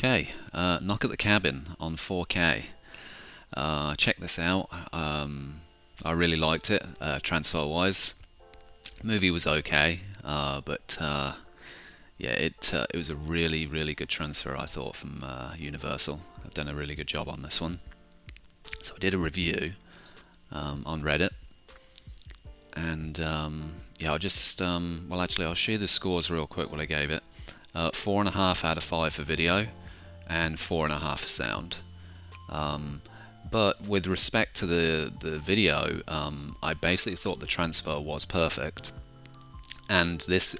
Okay, Knock at the Cabin on 4K. Check this out. I really liked it, transfer-wise. Movie was okay, but yeah, it was a really good transfer, I thought, from Universal. I've done a really good job on this one. So I did a review on Reddit, and yeah, well, actually, I'll show you the scores real quick. What I gave it: 4.5 out of 5 for video, and 4.5 for sound. But with respect to the video, I basically thought the transfer was perfect, and this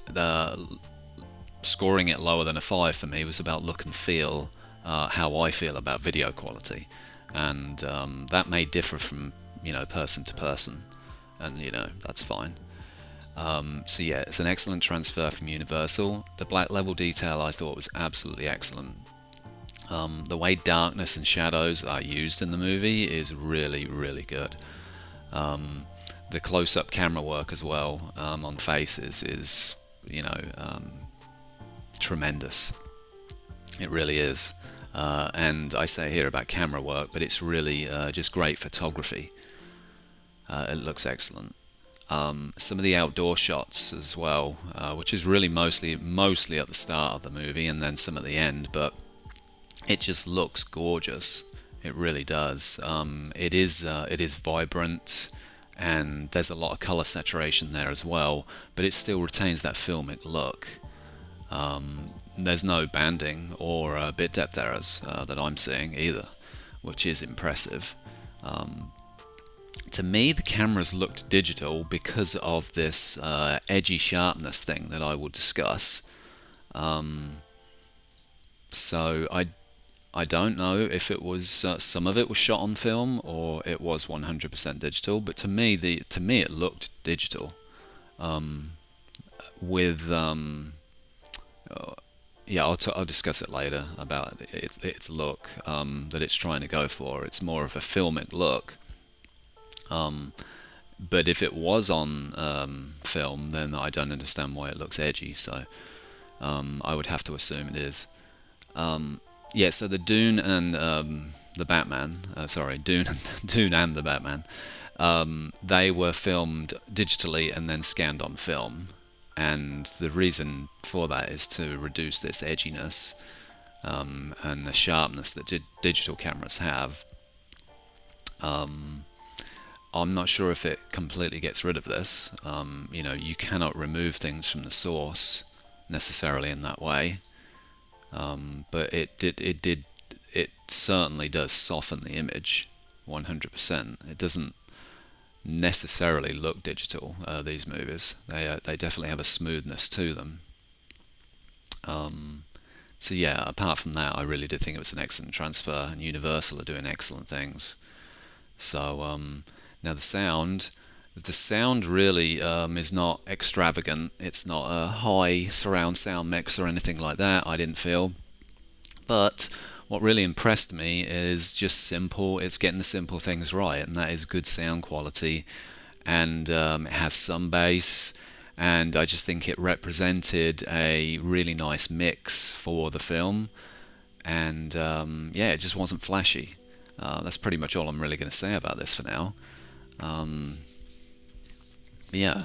scoring it lower than a 5 for me was about look and feel, how I feel about video quality, and that may differ from person to person, and that's fine. So yeah, it's an excellent transfer from Universal. The black level detail I thought was absolutely excellent. The way darkness and shadows are used in the movie is really good. The close-up camera work as well, on faces is tremendous. It really is. And I say here about camera work, but it's really just great photography. It looks excellent. Some of the outdoor shots as well, which is really mostly at the start of the movie and then some at the end, but it just looks gorgeous. It really does. It is vibrant, and there's a lot of color saturation there as well, but it still retains that filmic look. There's no banding or bit depth errors that I'm seeing either, which is impressive. To me, the cameras looked digital because of this edgy sharpness thing that I will discuss. So I don't know if it was some of it was shot on film or it was 100% digital, but to me it looked digital. With yeah, I'll discuss it later about its look that it's trying to go for. It's more of a filmic look. But if it was on film, then I don't understand why it looks edgy. So I would have to assume it is. Yeah, so the Dune and the Batman, Dune and the Batman, they were filmed digitally and then scanned on film. And the reason for that is to reduce this edginess and the sharpness that digital cameras have. I'm not sure if it completely gets rid of this. You cannot remove things from the source necessarily in that way. But it certainly does soften the image 100%. It doesn't necessarily look digital, these movies. They definitely have a smoothness to them. So yeah, apart from that, I really did think it was an excellent transfer, and Universal are doing excellent things. So now the sound really is not extravagant. It's not a high surround sound mix or anything like that, I didn't feel. But what really impressed me is just simple. It's getting the simple things right, and that is good sound quality. And it has some bass, and I just think it represented a really nice mix for the film. And yeah, it just wasn't flashy. That's pretty much all I'm really going to say about this for now. Yeah,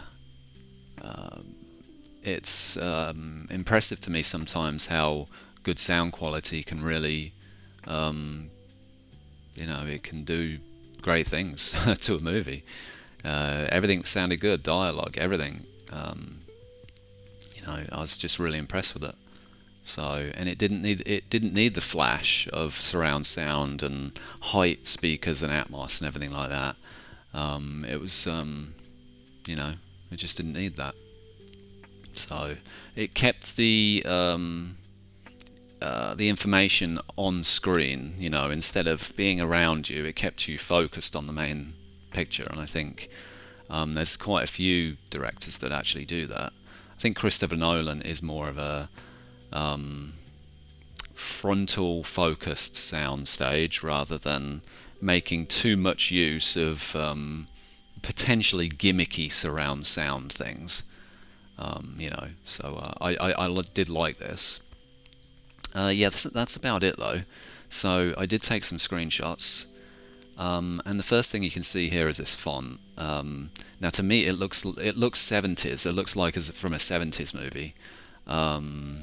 it's impressive to me sometimes how good sound quality can really, it can do great things to a movie. Everything sounded good, dialogue, everything. I was just really impressed with it. So, and it didn't need the flash of surround sound and height speakers and Atmos and everything like that. It was, it just didn't need that. So it kept the information on screen. Instead of being around you, it kept you focused on the main picture. And I think there's quite a few directors that actually do that. I think Christopher Nolan is more of a frontal focused sound stage rather than making too much use of potentially gimmicky surround sound things. So I did like this. Yeah, that's about it though. So I did take some screenshots, and the first thing you can see here is this font. Now to me it looks 70s. It looks like it's from a 70s movie. Um,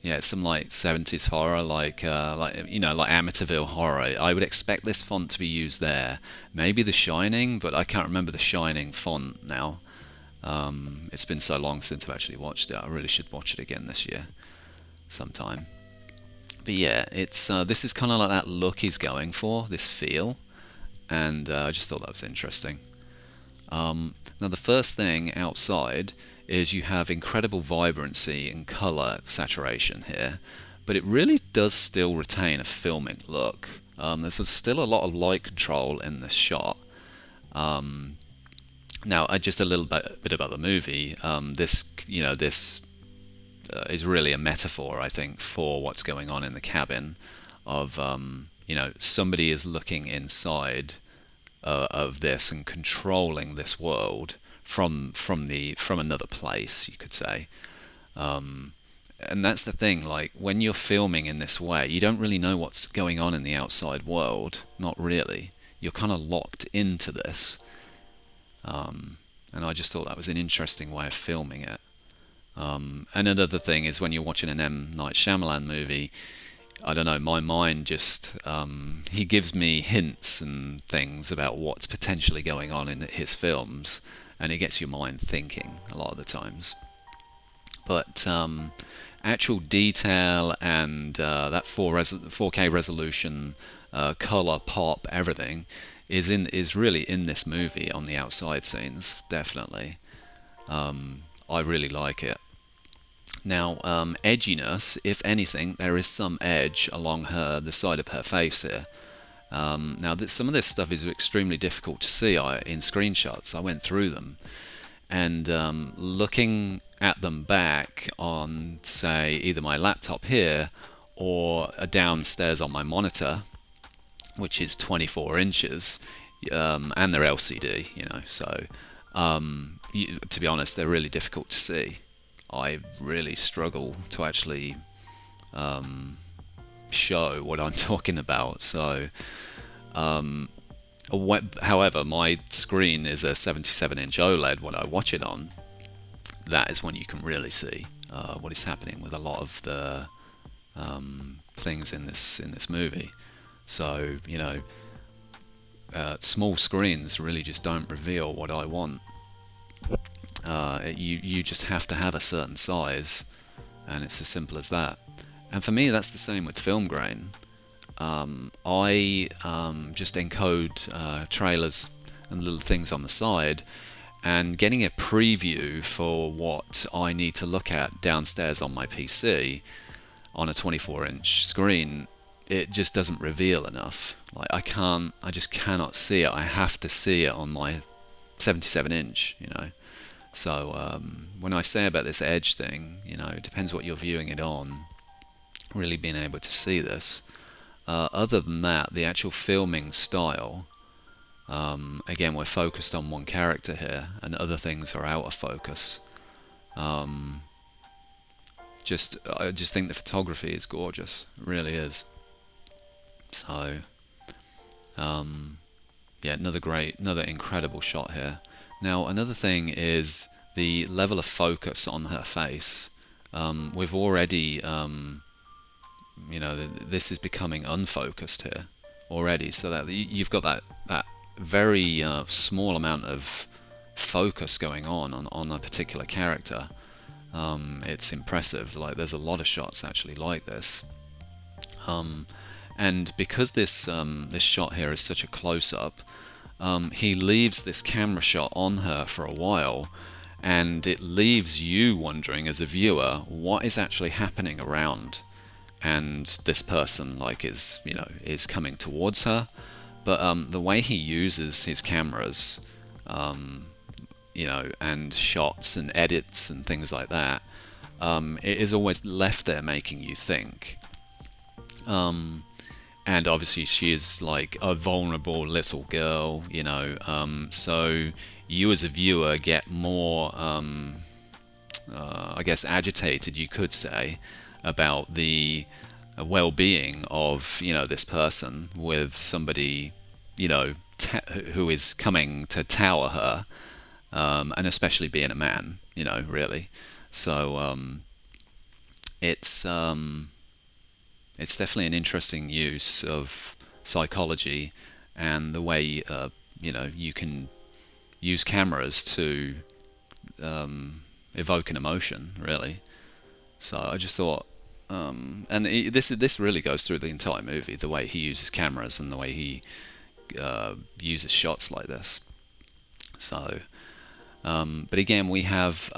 yeah, it's some like 70s horror, like you know, like Amityville horror. I would expect this font to be used there. Maybe The Shining, but I can't remember The Shining font now. It's been so long since I've actually watched it. I really should watch it again this year sometime. But yeah, it's this is kind of like that look he's going for, this feel, and I just thought that was interesting. Now the first thing outside is you have incredible vibrancy and color saturation here, but it really does still retain a filmic look. There's still a lot of light control in this shot. Now, just a little bit about the movie. This is really a metaphor, I think, for what's going on in the cabin. Of somebody is looking inside of this and controlling this world from another place, you could say. And that's the thing. Like when you're filming in this way, you don't really know what's going on in the outside world. Not really. You're kind of locked into this. And I just thought that was an interesting way of filming it. And another thing is when you're watching an M. Night Shyamalan movie, I don't know, my mind just, he gives me hints and things about what's potentially going on in his films, and it gets your mind thinking a lot of the times. But actual detail and that 4K resolution, color, pop, everything is really in this movie on the outside scenes, definitely. I really like it. Now, edginess, if anything, there is some edge along the side of her face here. Now, some of this stuff is extremely difficult to see in screenshots. I went through them, and looking at them back on, say, either my laptop here or downstairs on my monitor, which is 24 inches, and they're LCD, so to be honest, they're really difficult to see. I really struggle to actually show what I'm talking about. So, however, my screen is a 77-inch OLED. When I watch it on, that is when you can really see what is happening with a lot of the things in this movie. So, small screens really just don't reveal what I want. You just have to have a certain size, and it's as simple as that. And for me, that's the same with film grain. I just encode trailers and little things on the side, and getting a preview for what I need to look at downstairs on my PC on a 24-inch screen, it just doesn't reveal enough. Like I just cannot see it. I have to see it on my 77-inch, So when I say about this edge thing, it depends what you're viewing it on, really being able to see this. Other than that, the actual filming style, again, we're focused on one character here, and other things are out of focus. I just think the photography is gorgeous, it really is. So, yeah, another incredible shot here. Now, another thing is the level of focus on her face. We've already, this is becoming unfocused here already, so that you've got that very small amount of focus going on a particular character. It's impressive. Like, there's a lot of shots actually like this. And because this shot here is such a close-up, he leaves this camera shot on her for a while, and it leaves you wondering as a viewer what is actually happening around. And this person is coming towards her, but the way he uses his cameras, and shots and edits and things like that, it is always left there making you think. And obviously she is like a vulnerable little girl, so you as a viewer get more I guess, agitated, you could say, about the well-being of, this person with somebody, you know, who is coming to tower her, and especially being a man, really. So it's it's definitely an interesting use of psychology and the way you can use cameras to evoke an emotion, really. So I just thought, and this really goes through the entire movie, the way he uses cameras and the way he uses shots like this. So, but again, we have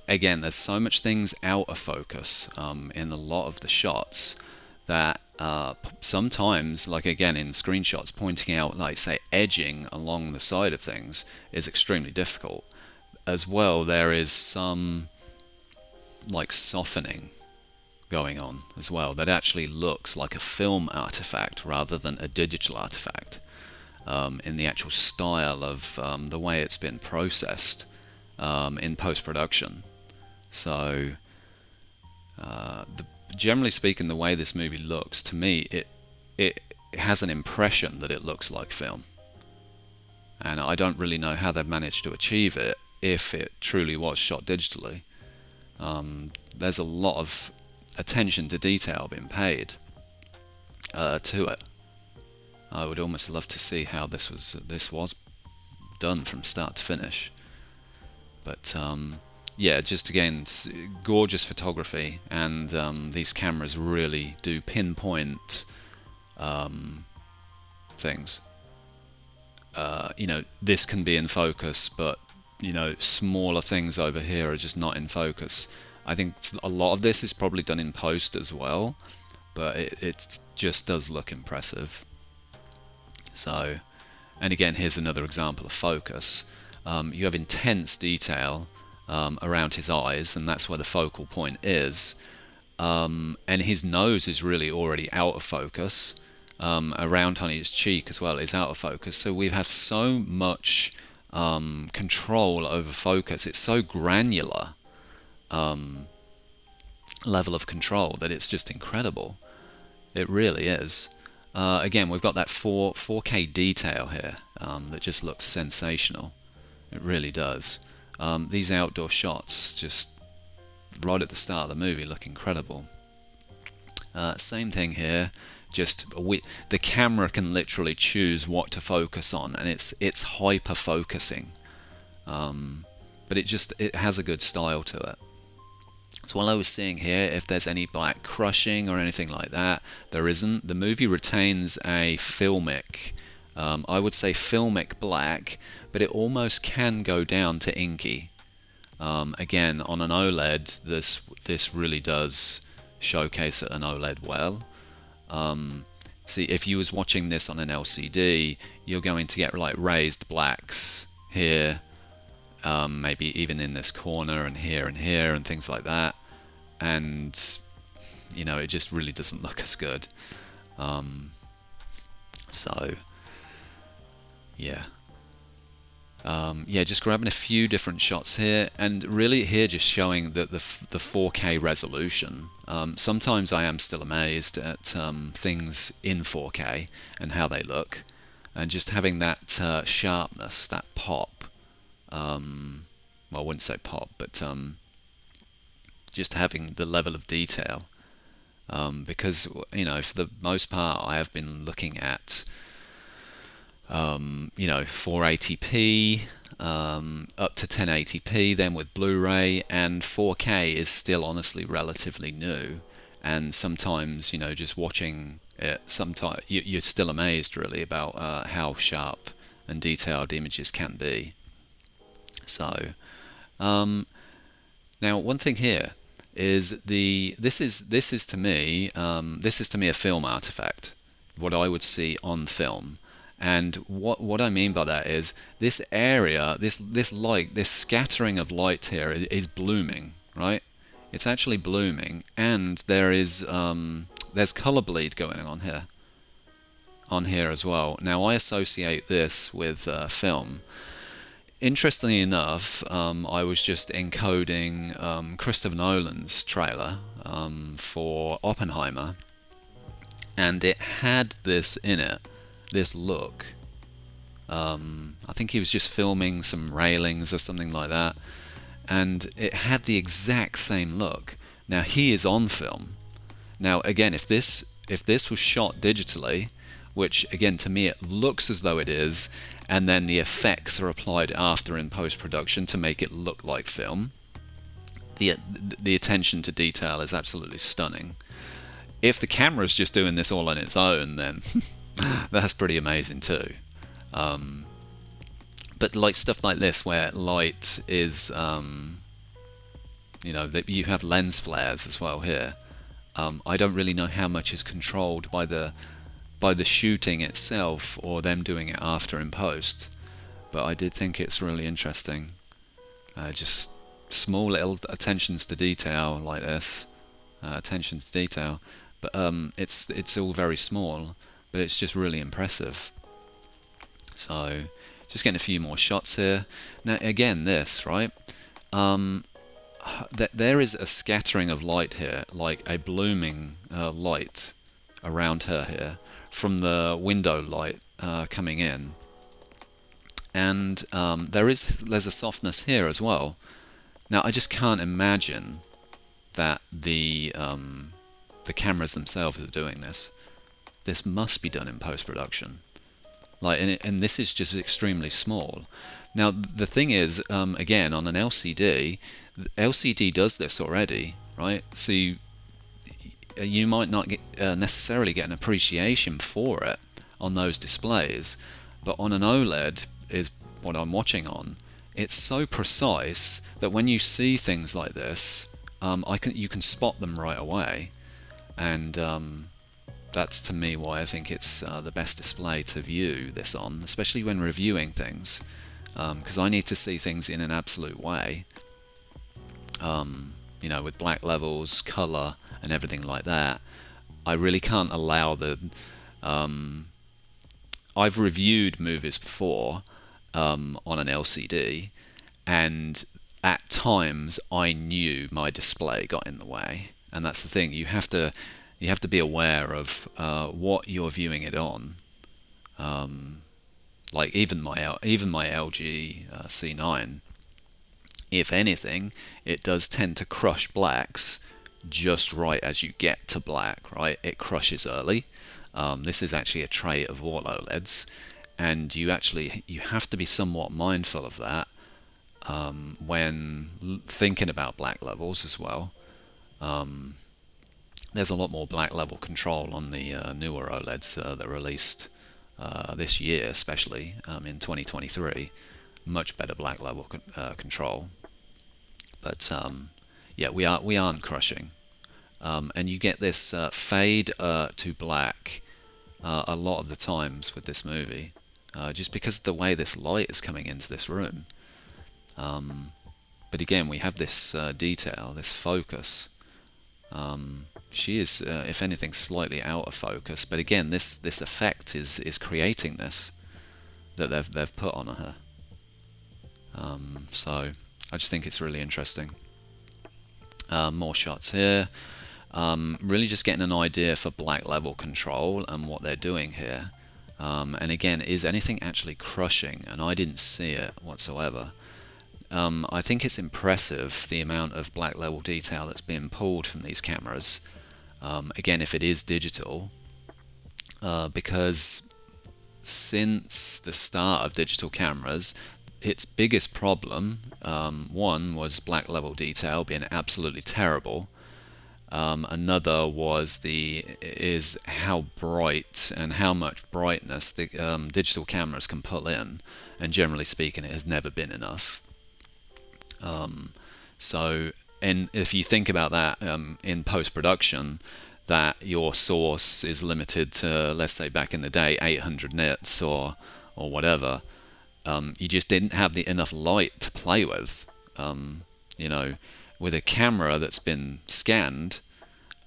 again, there's so much things out of focus in a lot of the shots that sometimes, like again in screenshots, pointing out, like say, edging along the side of things is extremely difficult. As well, there is some like softening going on as well that actually looks like a film artifact rather than a digital artifact, in the actual style of the way it's been processed in post-production. So generally speaking, the way this movie looks, to me, it has an impression that it looks like film, and I don't really know how they've managed to achieve it if it truly was shot digitally. There's a lot of attention to detail being paid to it. I would almost love to see how this was done from start to finish. But yeah, just again, gorgeous photography, and these cameras really do pinpoint things. This can be in focus, but smaller things over here are just not in focus. I think a lot of this is probably done in post as well, but it just does look impressive. So, and again, here's another example of focus. You have intense detail around his eyes, and that's where the focal point is. And his nose is really already out of focus. Around on his cheek as well is out of focus. So we have so much control over focus. It's so granular level of control that it's just incredible. It really is. Again, we've got that 4K detail here that just looks sensational. It really does. These outdoor shots, just right at the start of the movie, look incredible. Same thing here. Just the camera can literally choose what to focus on, and it's hyper focusing. But it has a good style to it. So while I was seeing here if there's any black crushing or anything like that, there isn't. The movie retains a filmic, I would say filmic black, but it almost can go down to inky. Again, on an OLED, this really does showcase an OLED well. See, if you was watching this on an LCD, you're going to get like raised blacks here, maybe even in this corner and here and things like that, and it just really doesn't look as good. So yeah. Yeah, just grabbing a few different shots here, and really here just showing the 4K resolution. Sometimes I am still amazed at things in 4K and how they look, and just having that sharpness, that pop. Well, I wouldn't say pop, but just having the level of detail. Because for the most part, I have been looking at 480p up to 1080p, then with Blu-ray, and 4K is still honestly relatively new. And sometimes, just watching it, sometimes you're still amazed really about how sharp and detailed images can be. So now one thing here is this is to me a film artifact, what I would see on film. And what I mean by that is this area, this light, this scattering of light here is blooming, right? It's actually blooming, and there's color bleed going on here as well. Now I associate this with film. interestingly enough, I was just encoding Christopher Nolan's trailer for Oppenheimer, and it had this in it, this look. I think he was just filming some railings or something like that, and it had the exact same look. Now he is on film. Now again, if this was shot digitally, which again to me it looks as though it is, and then the effects are applied after in post-production to make it look like film, the attention to detail is absolutely stunning. If the camera's just doing this all on its own, then that's pretty amazing too. But like stuff like this where light is, you have lens flares as well here. I don't really know how much is controlled by the shooting itself or them doing it after in post, but I did think it's really interesting. Just small little attentions to detail like this, attention to detail, but it's all very small, but it's just really impressive. So just getting a few more shots here. Now again, this right. There is a scattering of light here, like a blooming light around her here from the window light coming in, and there's a softness here as well. Now I just can't imagine that the cameras themselves are doing this. This must be done in post-production. And this is just extremely small. Now the thing is, again, on an LCD does this already, right? So you might not necessarily get an appreciation for it on those displays, but on an OLED, is what I'm watching on, it's so precise that when you see things like this, you can spot them right away, and that's to me why I think it's the best display to view this on, especially when reviewing things, because I need to see things in an absolute way, with black levels, color, and everything like that. I really can't allow I've reviewed movies before on an LCD, and at times I knew my display got in the way, and that's the thing. You have to be aware of what you're viewing it on. Like even my LG C9, if anything, it does tend to crush blacks just right as you get to black, right? It crushes early. This is actually a tray of all OLEDs, and you have to be somewhat mindful of that when thinking about black levels as well. There's a lot more black level control on the newer OLEDs that are released this year, especially in 2023. Much better black level control. But yeah, we aren't crushing, and you get this fade to black a lot of the times with this movie, just because of the way this light is coming into this room. But again, we have this detail, this focus. She is, if anything, slightly out of focus. But again, this effect is creating this that they've put on her. So I just think it's really interesting. More shots here. Really just getting an idea for black level control and what they're doing here. And again, is anything actually crushing? And I didn't see it whatsoever. I think it's impressive the amount of black level detail that's being pulled from these cameras. Again, if it is digital, because since the start of digital cameras, its biggest problem, one was black level detail being absolutely terrible. Another is how bright and how much brightness the digital cameras can pull in, and generally speaking, it has never been enough. And if you think about that in post-production, that your source is limited to, let's say back in the day, 800 nits or whatever, you just didn't have enough light to play with. With a camera that's been scanned,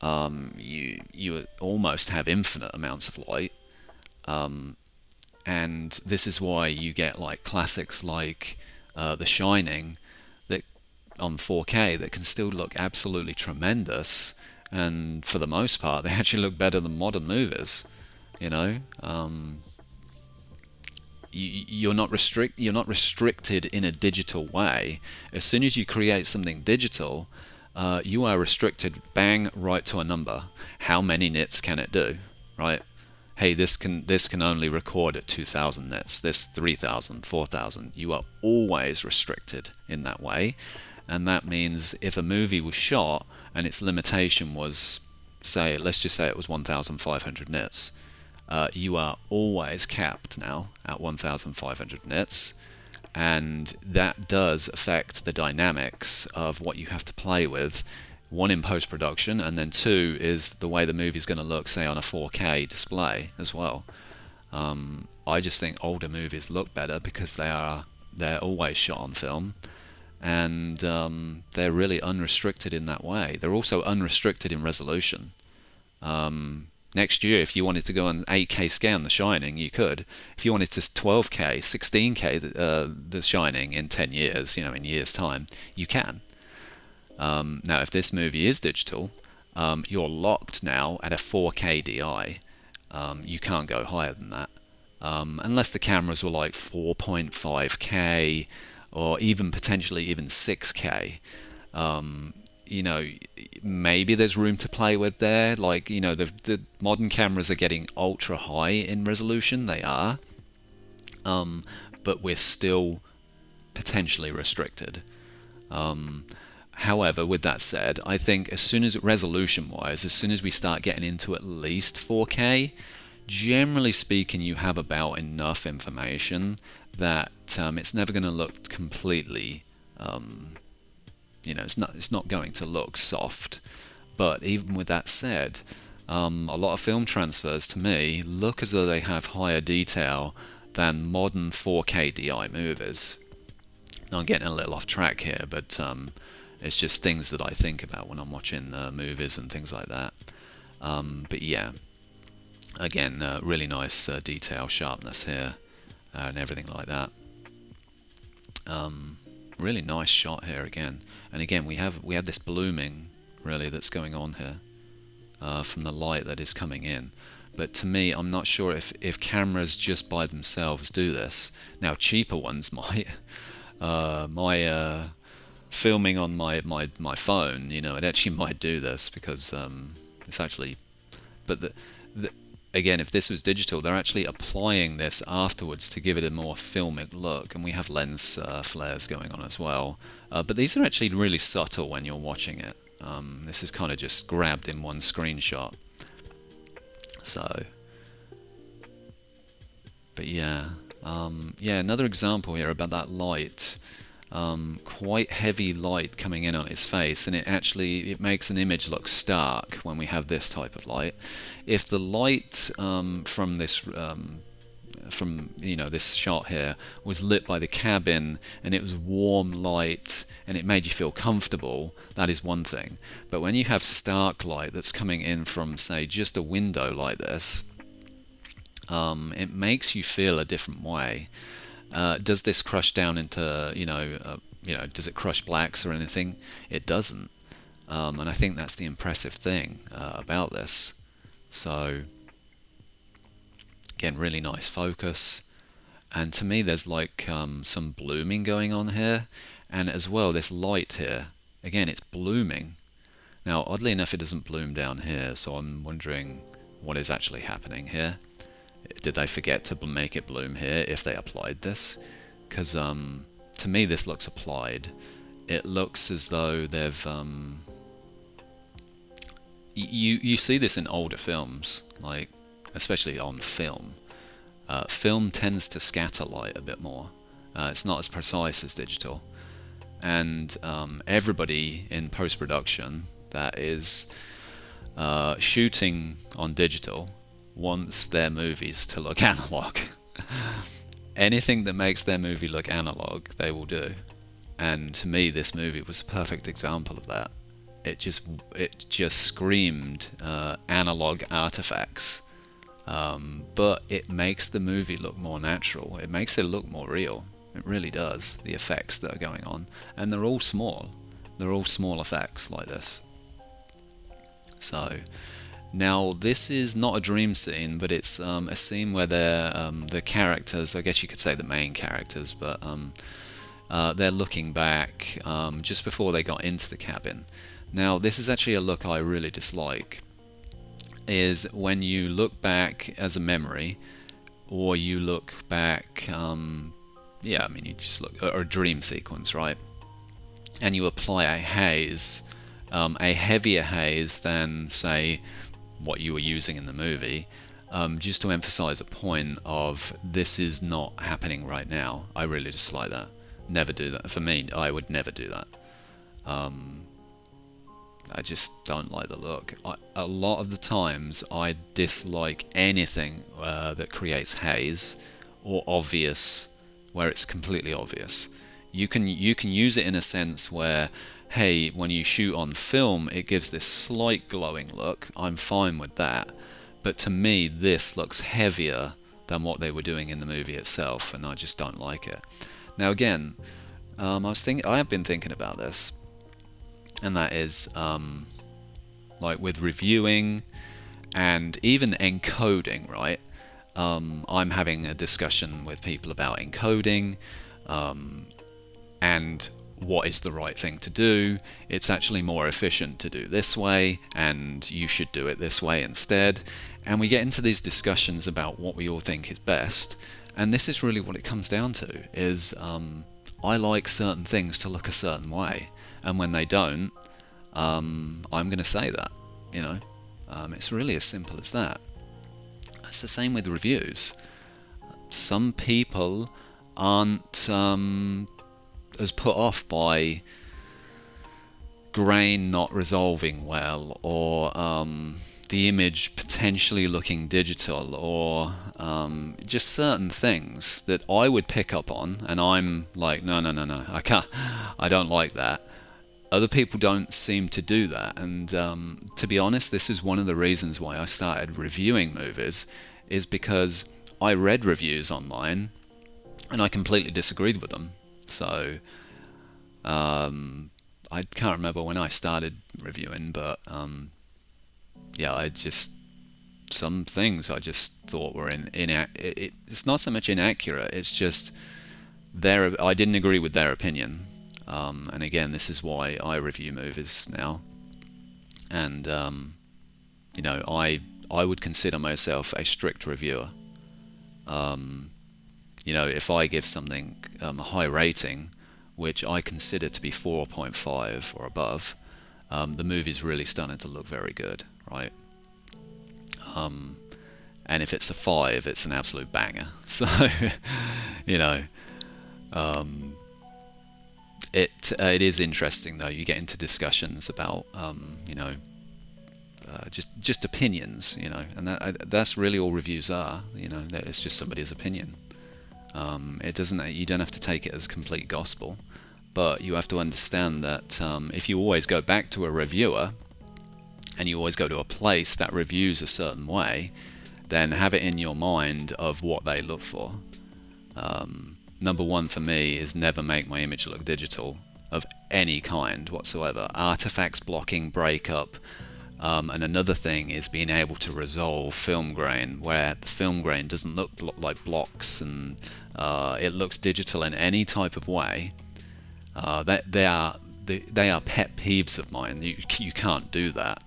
you almost have infinite amounts of light, and this is why you get like classics like The Shining, that on 4K, that can still look absolutely tremendous, and for the most part, they actually look better than modern movies. You know, you're not restricted in a digital way. As soon as you create something digital, you are restricted, bang, right to a number. How many nits can it do, right? Hey, this can only record at 2,000 nits, this 3,000, 4,000. You are always restricted in that way, and that means if a movie was shot and its limitation was, say, let's just say it was 1,500 nits, you are always capped now at 1,500 nits, and that does affect the dynamics of what you have to play with. One, in post-production, and then two is the way the movie's going to look, say, on a 4K display as well. I just think older movies look better because they're always shot on film, and they're really unrestricted in that way. They're also unrestricted in resolution. Next year, if you wanted to go on 8K scan The Shining, you could. If you wanted to 12K, 16K The Shining in 10 years, in years' time, you can. Now, if this movie is digital, you're locked now at a 4K DI. You can't go higher than that. Unless the cameras were like 4.5K or even potentially even 6K. Maybe there's room to play with there. Like, the modern cameras are getting ultra high in resolution. They are. But we're still potentially restricted. However, with that said, I think as soon as resolution-wise, as soon as we start getting into at least 4K, generally speaking, you have about enough information that it's never going to look completely, it's not going to look soft. But even with that said, a lot of film transfers to me look as though they have higher detail than modern 4K DI movies. Now, I'm getting a little off track here, but it's just things that I think about when I'm watching movies and things like that. But yeah, again, really nice detail, sharpness here, and everything like that. Really nice shot here again. And again, we have this blooming really that's going on here from the light that is coming in. But to me, I'm not sure if cameras just by themselves do this. Now, cheaper ones might. My filming on my phone, it actually might do this because it's actually, but again, if this was digital, they're actually applying this afterwards to give it a more filmic look, and we have lens flares going on as well. But these are actually really subtle when you're watching it. This is kind of just grabbed in one screenshot. So, but yeah, another example here about that light. Quite heavy light coming in on his face, and it makes an image look stark when we have this type of light. If the light from this this shot here was lit by the cabin and it was warm light and it made you feel comfortable, that is one thing. But when you have stark light that's coming in from, say, just a window like this, it makes you feel a different way. Does this crush down into, does it crush blacks or anything? It doesn't. And I think that's the impressive thing about this. So, again, really nice focus. And to me, there's like some blooming going on here. And as well, this light here, again, it's blooming. Now, oddly enough, it doesn't bloom down here. So I'm wondering what is actually happening here. Did they forget to make it bloom here if they applied this? Because to me this looks applied. It looks as though they've... You see this in older films, like especially on film. Film tends to scatter light a bit more. It's not as precise as digital. And everybody in post-production that is shooting on digital wants their movies to look analog. Anything that makes their movie look analog, they will do. And to me, this movie was a perfect example of that. It just screamed analog artifacts. But it makes the movie look more natural. It makes it look more real. It really does, the effects that are going on. And they're all small. They're all small effects like this. So, now this is not a dream scene, but it's a scene where the characters, I guess you could say the main characters, but they're looking back just before they got into the cabin. Now, this is actually a look I really dislike, is when you look back as a memory, or you look back, yeah, I mean, you just look, or a dream sequence, right? And you apply a haze, a heavier haze than, say, what you were using in the movie, just to emphasize a point of this is not happening right now. I really dislike that. Never do that. For me, I would never do that. I just don't like the look. A lot of the times I dislike anything that creates haze or obvious, where it's completely obvious. You can use it in a sense where, hey, when you shoot on film, it gives this slight glowing look. I'm fine with that. But to me, this looks heavier than what they were doing in the movie itself, and I just don't like it. Now again, I have been thinking about this, and that is like with reviewing and even encoding, right? I'm having a discussion with people about encoding and what is the right thing to do. It's actually more efficient to do this way, and you should do it this way instead. And we get into these discussions about what we all think is best, and this is really what it comes down to, is I like certain things to look a certain way, and when they don't, I'm going to say that, you know. It's really as simple as that. It's the same with reviews. Some people aren't as put off by grain not resolving well, or the image potentially looking digital, or just certain things that I would pick up on, and I'm like, no, I don't like that. Other people don't seem to do that, and to be honest, this is one of the reasons why I started reviewing movies, is because I read reviews online and I completely disagreed with them. So I can't remember when I started reviewing, but yeah, some things I just thought were it's not so much inaccurate, it's just I didn't agree with their opinion. And again, this is why I review movies now. And you know, I would consider myself a strict reviewer. You know, if I give something a high rating, which I consider to be 4.5 or above, the movie's really starting to look very good, right? And if it's a 5, it's an absolute banger. So, you know, it is interesting though. You get into discussions about, you know, just opinions, you know, and that's really all reviews are. You know, it's just somebody's opinion. You don't have to take it as complete gospel, but you have to understand that if you always go back to a reviewer and you always go to a place that reviews a certain way, then have it in your mind of what they look for. Number one for me is never make my image look digital of any kind whatsoever. Artifacts blocking, breakup, and another thing is being able to resolve film grain, where the film grain doesn't look like blocks and it looks digital in any type of way. They are pet peeves of mine. You can't do that.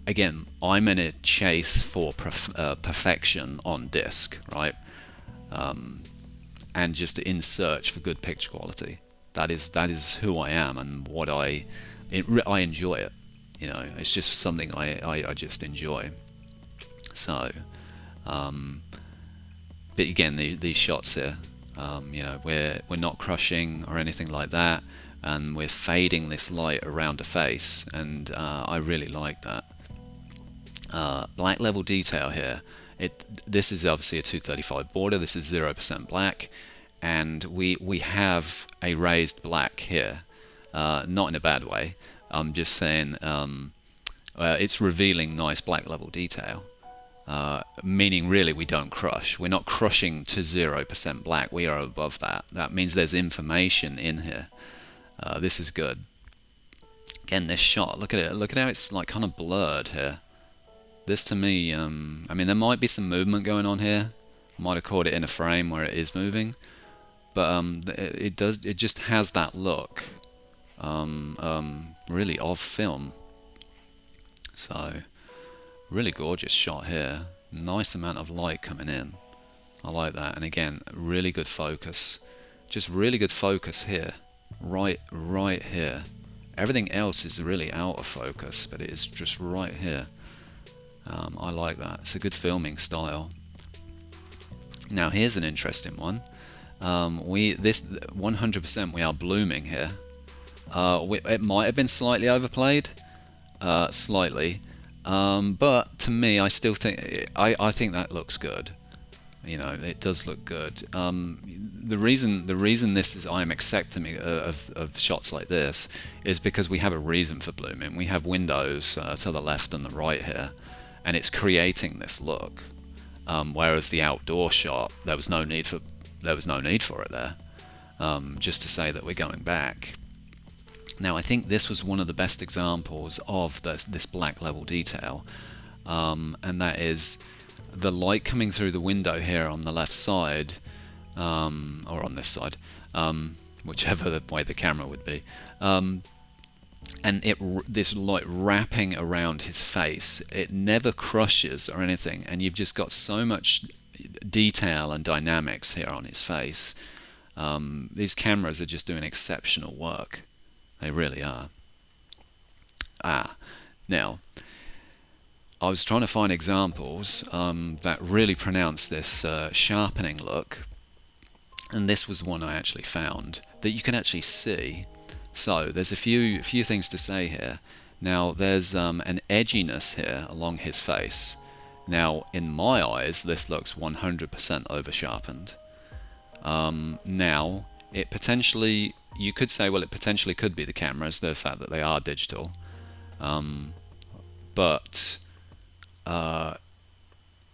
Again, I'm in a chase for perfection on disc, right? And just in search for good picture quality. That is who I am, and what I enjoy it. You know, it's just something I just enjoy. So, but again, these shots here, you know, we're not crushing or anything like that, and we're fading this light around a face, and I really like that. Black level detail here. This is obviously a 235 border. This is 0% black, and we have a raised black here, not in a bad way. I'm just saying it's revealing nice black level detail. meaning really we don't crush. We're not crushing to 0% black. We are above that. That means there's information in here. This is good. Again, this shot, look at it. Look at how it's like kind of blurred here. This to me, I mean, there might be some movement going on here. Might have caught it in a frame where it is moving, but it just has that look, really of film. So, really gorgeous shot here. Nice amount of light coming in. I like that. And again, really good focus. Just really good focus here. Right here. Everything else is really out of focus, but it is just right here. I like that. It's a good filming style. Now here's an interesting one. This 100% we are blooming here. It might have been slightly overplayed, slightly, but to me, I still think I think that looks good. You know, it does look good. The reason this is I'm accepting of shots like this is because we have a reason for blooming. We have windows to the left and the right here, and it's creating this look. Whereas the outdoor shot, there was no need for it there. Just to say that we're going back. Now I think this was one of the best examples of this black level detail, and that is the light coming through the window here on the left side, or on this side, whichever way the camera would be, and this light wrapping around his face. It never crushes or anything, and you've just got so much detail and dynamics here on his face. These cameras are just doing exceptional work. They really are. Now I was trying to find examples that really pronounce this sharpening look, and this was one I actually found that you can actually see. So there's a few things to say here. Now there's an edginess here along his face. Now in my eyes this looks 100% over sharpened. Now it potentially, you could say, well, it potentially could be the cameras, the fact that they are digital, but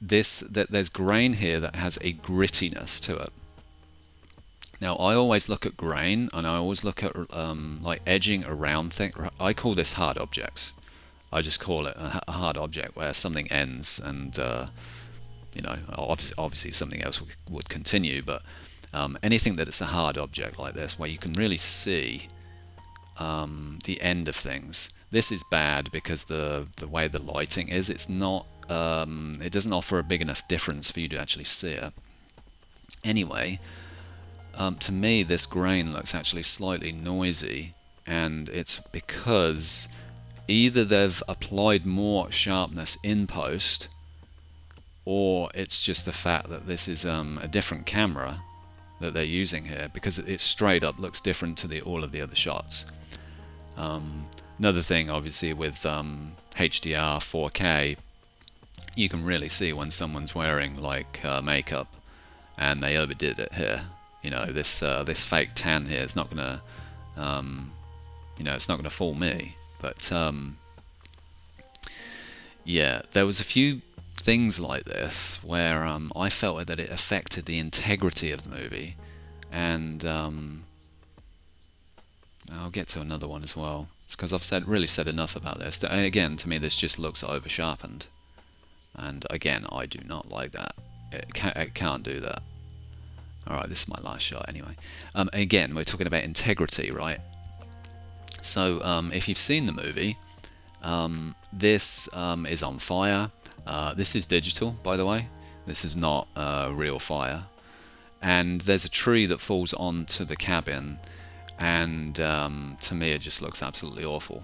there's grain here that has a grittiness to it. Now I always look at grain, and I always look at like edging around things. I call this hard objects. I just call it a hard object where something ends, and you know, obviously something else would continue, but anything that is a hard object like this, where you can really see the end of things. This is bad because the way the lighting is, it's not, it doesn't offer a big enough difference for you to actually see it. Anyway, to me this grain looks actually slightly noisy, and it's because either they've applied more sharpness in post, or it's just the fact that this is a different camera that they're using here, because it straight up looks different to all of the other shots. Another thing, obviously, with HDR 4K, you can really see when someone's wearing like makeup, and they overdid it here. You know, this fake tan here is not gonna, you know, it's not gonna fool me. But yeah, there was a few things like this where I felt that it affected the integrity of the movie, and I'll get to another one as well. It's because I've really said enough about this. Again, to me, this just looks over sharpened, and again, I do not like that. It can't do that. Alright, this is my last shot anyway. Again, we're talking about integrity, right? So if you've seen the movie, this is on fire. This is digital, by the way. This is not real fire. And there's a tree that falls onto the cabin, and to me it just looks absolutely awful.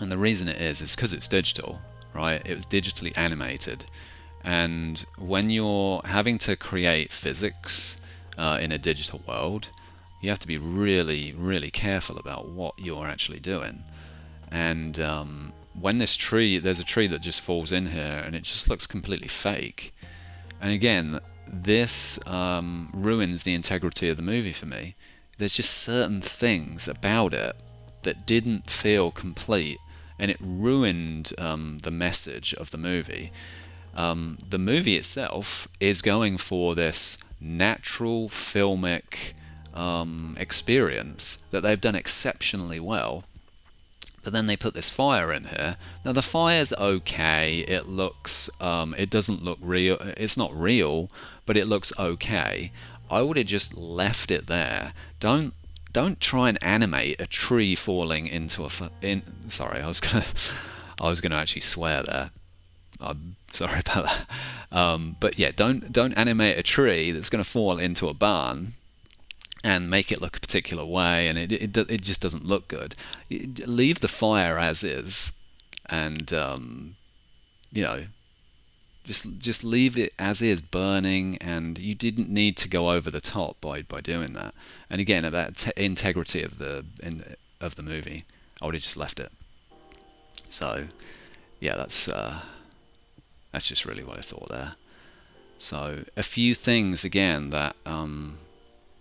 And the reason it is because it's digital, right? It was digitally animated, and when you're having to create physics in a digital world, you have to be really, really careful about what you're actually doing. And when there's a tree that just falls in here, and it just looks completely fake. And again, this ruins the integrity of the movie for me. There's just certain things about it that didn't feel complete, and it ruined the message of the movie. The movie itself is going for this natural filmic experience that they've done exceptionally well. But then they put this fire in here. Now the fire's okay. It looks, it doesn't look real. It's not real, but it looks okay. I would have just left it there. Don't try and animate a tree falling into sorry, I was gonna actually swear there. I'm sorry about that. But yeah, don't animate a tree that's gonna fall into a barn and make it look a particular way, and it just doesn't look good. Leave the fire as is, and you know, just leave it as is, burning, and you didn't need to go over the top by doing that. And again, about integrity of the movie, I would have just left it. So yeah, that's just really what I thought there. So a few things again that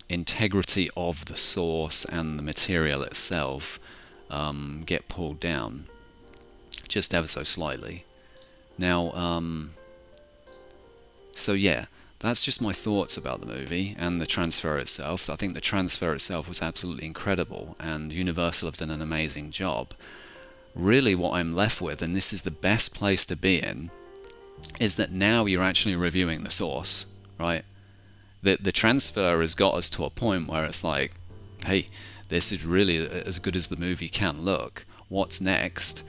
integrity of the source and the material itself get pulled down just ever so slightly. Now, so yeah, that's just my thoughts about the movie and the transfer itself. I think the transfer itself was absolutely incredible, and Universal have done an amazing job. Really what I'm left with, and this is the best place to be in, is that now you're actually reviewing the source, right? The transfer has got us to a point where it's like, hey, this is really as good as the movie can look. What's next?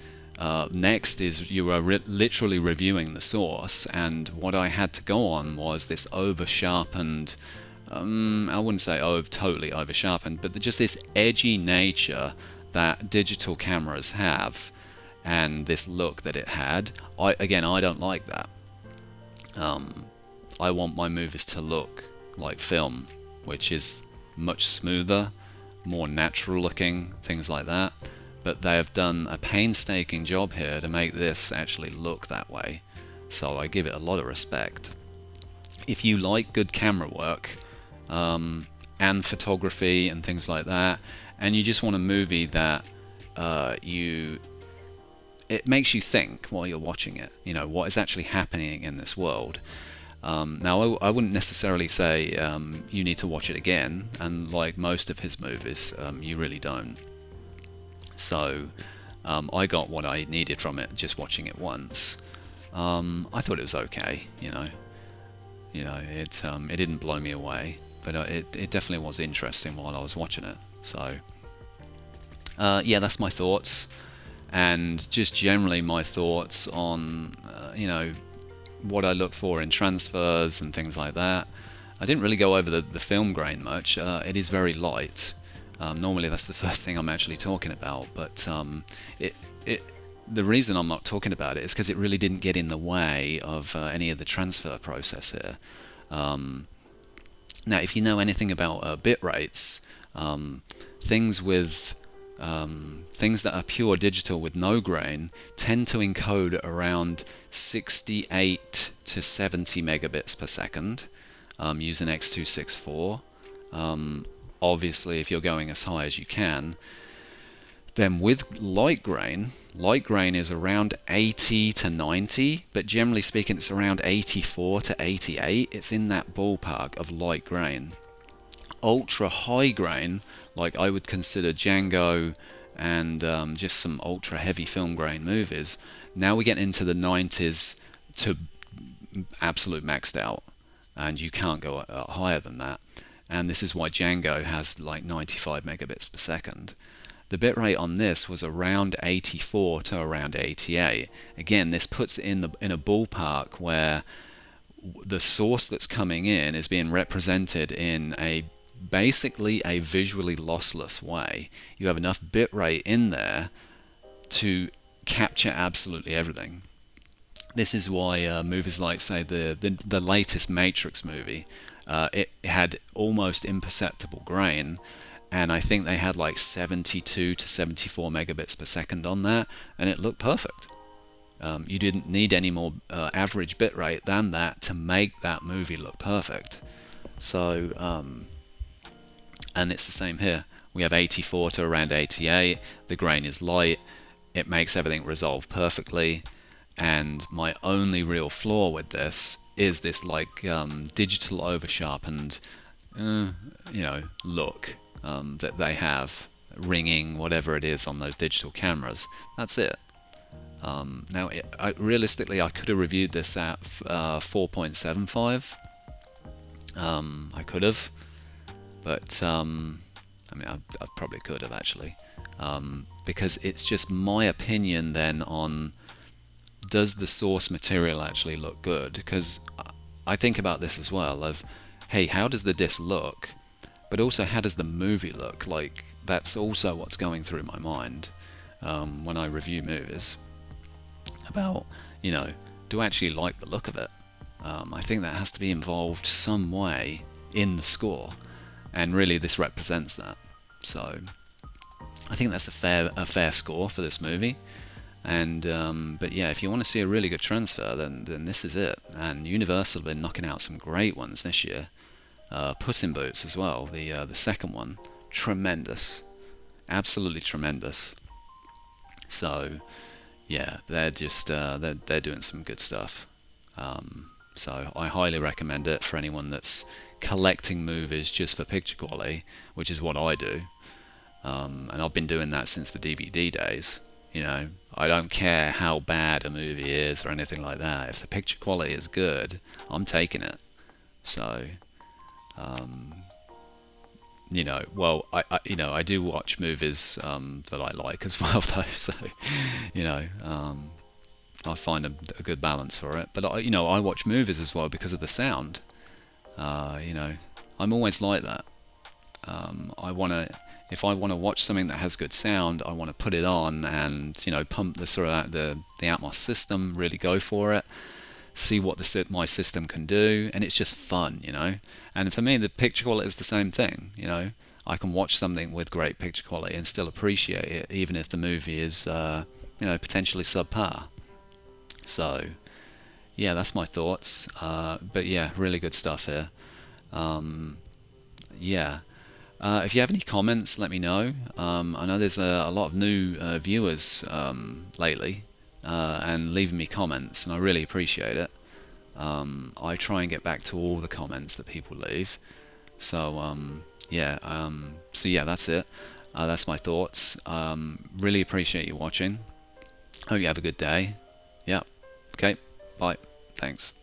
Next is you are literally reviewing the source, and what I had to go on was this over-sharpened, I wouldn't say totally over-sharpened, but just this edgy nature that digital cameras have, and this look that it had. I don't like that. I want my movies to look like film, which is much smoother, more natural looking, things like that. But they have done a painstaking job here to make this actually look that way. So I give it a lot of respect. If you like good camera work and photography and things like that, and you just want a movie that it makes you think while you're watching it, you know, what is actually happening in this world. Now, I wouldn't necessarily say you need to watch it again, and like most of his movies, you really don't. So I got what I needed from it just watching it once. I thought it was okay, you know. It didn't blow me away, but it definitely was interesting while I was watching it. So yeah, that's my thoughts, and just generally my thoughts on what I look for in transfers and things like that. I didn't really go over the film grain much. It is very light. Normally that's the first thing I'm actually talking about, but the reason I'm not talking about it is because it really didn't get in the way of any of the transfer process here. Now, if you know anything about bit rates, things that are pure digital with no grain tend to encode around 68 to 70 megabits per second using X264. Obviously, if you're going as high as you can. Then with light grain is around 80 to 90, but generally speaking it's around 84 to 88. It's in that ballpark of light grain. Ultra high grain, like I would consider Django and just some ultra heavy film grain movies, now we get into the 90s to absolute maxed out, and you can't go higher than that. And this is why Django has like 95 megabits per second. The bitrate on this was around 84 to around 88. Again, this puts it in a ballpark where the source that's coming in is being represented in basically a visually lossless way. You have enough bitrate in there to capture absolutely everything. This is why movies like, say, the latest Matrix movie, it had almost imperceptible grain, and I think they had like 72 to 74 megabits per second on that, and it looked perfect. You didn't need any more average bitrate than that to make that movie look perfect. So, and it's the same here. We have 84 to around 88. The grain is light. It makes everything resolve perfectly. And my only real flaw with this is this like digital over sharpened look that they have, ringing, whatever it is on those digital cameras. That's it. Now, realistically, I could have reviewed this at 4.75. I could have, but I mean, I probably could have actually, because it's just my opinion then on, does the source material actually look good? Because I think about this as well as, hey, how does the disc look? But also, how does the movie look? Like, that's also what's going through my mind when I review movies. About, do I actually like the look of it? I think that has to be involved some way in the score, and really this represents that. So I think that's a fair score for this movie. And but yeah, if you want to see a really good transfer, then this is it. And Universal have been knocking out some great ones this year. Puss in Boots as well, the second one, tremendous, absolutely tremendous. So yeah, they're just they're doing some good stuff. So I highly recommend it for anyone that's collecting movies just for picture quality, which is what I do. And I've been doing that since the DVD days. I don't care how bad a movie is or anything like that. If the picture quality is good, I'm taking it. So, well, I do watch movies that I like as well, though. So, I find a good balance for it. But I watch movies as well because of the sound. I'm always like that. If I want to watch something that has good sound, I want to put it on and pump the sort of the Atmos system, really go for it, see what my system can do, and it's just fun, And for me, the picture quality is the same thing, I can watch something with great picture quality and still appreciate it, even if the movie is potentially subpar. So yeah, that's my thoughts. But yeah, really good stuff here. Yeah. If you have any comments, let me know. I know there's a lot of new viewers lately, and leaving me comments, and I really appreciate it. I try and get back to all the comments that people leave. So yeah, that's it. That's my thoughts. Really appreciate you watching. Hope you have a good day. Yeah. Okay. Bye. Thanks.